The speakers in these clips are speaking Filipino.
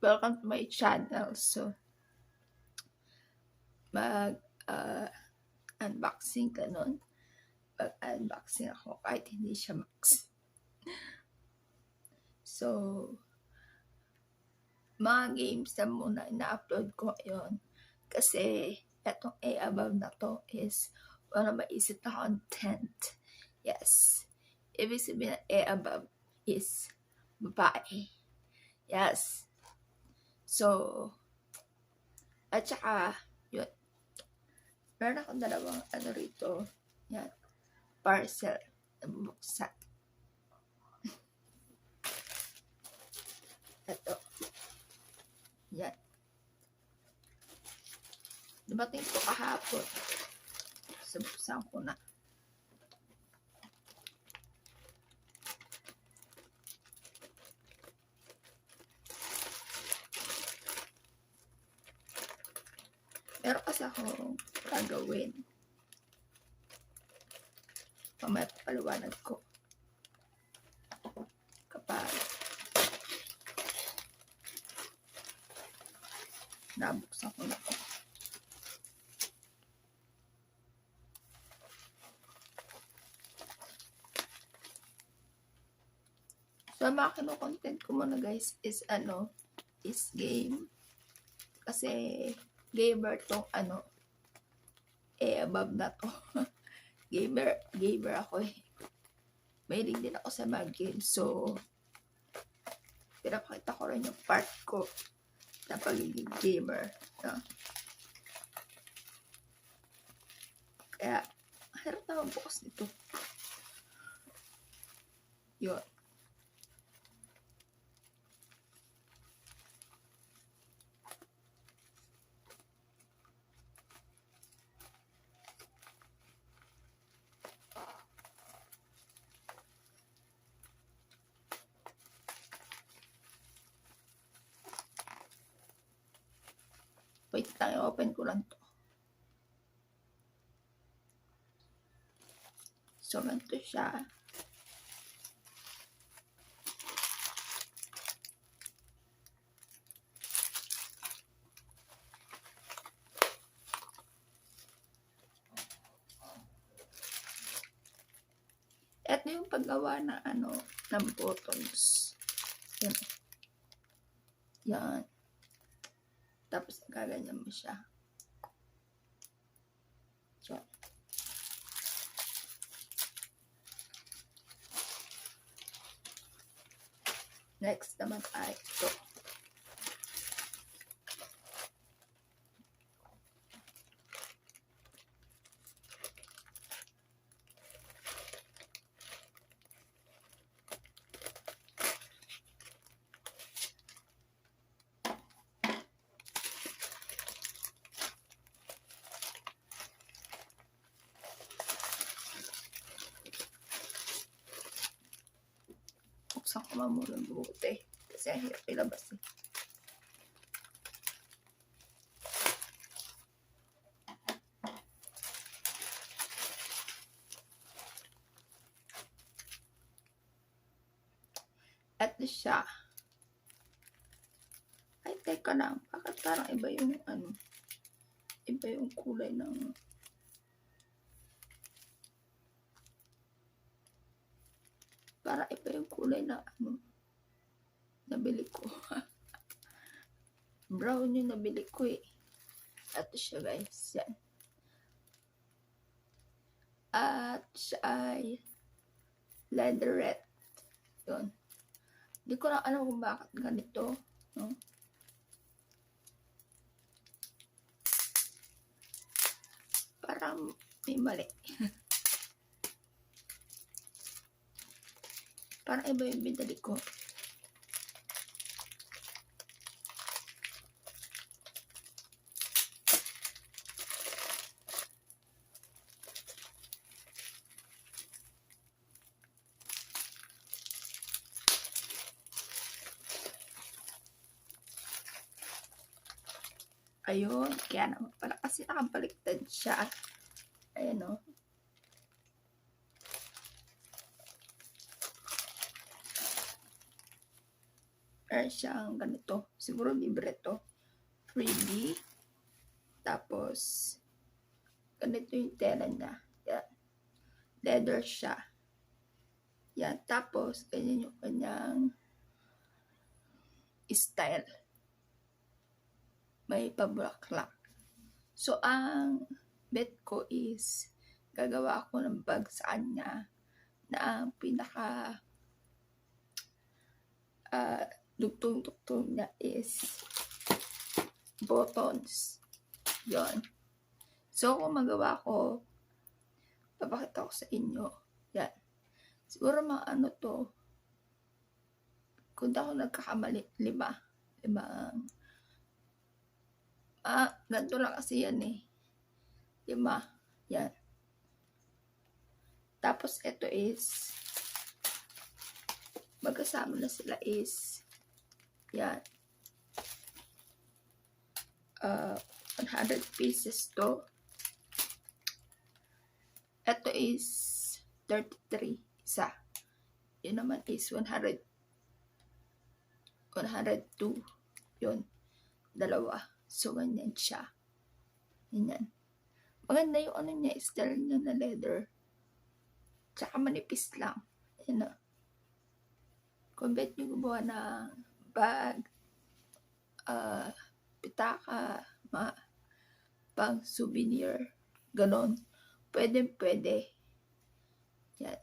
welcome to my channel. So, unboxing ganun. Mag-unboxing ako kahit hindi siya max. So, mga games na muna ina-upload ko ngayon. Kasi, etong above na to is wala maisip na content. Yes. Ibig sabihin na above is babae. Yes. So, at saka, yun. Meron akong dalawang rito. Yan. Parcel na bubuksan. Ito. Yan. Dumating ko kahapon. So, buksan ko na. Meron kasi akong gagawin. Mamaya paliwanag ko. Kapag nabuksan ko na ko. So, ang mga kino-content ko muna guys is is game. Kasi gamer tong above na to. gamer ako eh. Mahilig din ako sa mga games. So, pinapakita ko rin yung part ko na pagiging gamer. No? Kaya, harap na bukas nito. Yun. Wait lang, open ko lang to. So, ganito siya. Ito yung paggawa na ng buttons. Yan. Yan. Tapos, gaganyan mo siya. So, next naman ay ito. Buksan ko muna ng buti. Kasi ang hirap ilabas eh. At siya. Ay, teka lang. Bakit parang iba yung iba yung kulay ng para iba yung kulay na nabili ko. Brown yung nabili ko eh. At siya guys. Yan. At siya ay leatherette. Yun. Hindi ko na alam kung bakit ganito. No? Parang may mali. Parang iba yung binili ko. Ayun, kaya naman pala kasi nakabaliktad siya. Ayan o. meron siyang ganito. Siguro libre to. Freebie. Tapos, ganito yung tela niya. Yan. Leather siya. Yan. Tapos, ganyan yung kanyang style. May pabulaklak. So, ang bet ko is, gagawa ako ng bag sa kanya na ang pinaka dugtong-dugtong niya is buttons. Yon. So, kung magawa ko, papakita ko sa inyo. Yan. Siguro mga ano to, kung ako nagkakamali, 5. Ganito lang kasi yan eh. 5. Yan. Tapos, ito is, magkasama na sila is, yan. 100 pieces to. Ito is 33 isa. Yun naman is 102. Yun. 2. So, ganyan siya. Ganyan. Maganda yung ano niya, style niya na leather. Tsaka manipis lang. Yan na. Kung bet nyo gumawa ng bag, pitaka, pang souvenir, ganon. Pwede. Yan.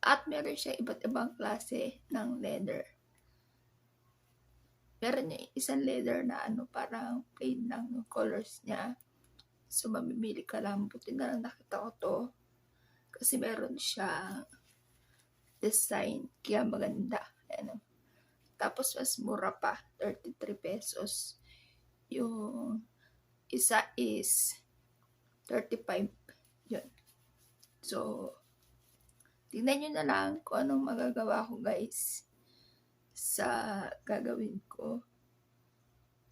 At meron siya iba't ibang klase ng leather. Meron niya isang leather na parang plain lang yung colors niya. So, mamimili ka lang. Buti na lang nakita ko to. Kasi meron siyang design. Kaya maganda. Ano. Tapos, mas mura pa. 33 pesos. Yung isa is 35. Yun. So, tingnan nyo na lang kung anong magagawa ko, guys, sa gagawin ko.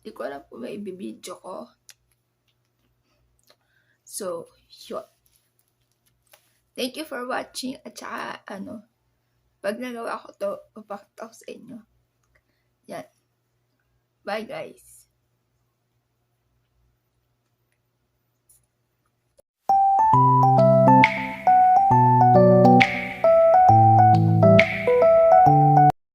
Hindi ko alam kung may ibibidyo ko. So, yun. Thank you for watching. At saka, pag nagawa ko to, papakita ko sa inyo. Yan. Bye, guys.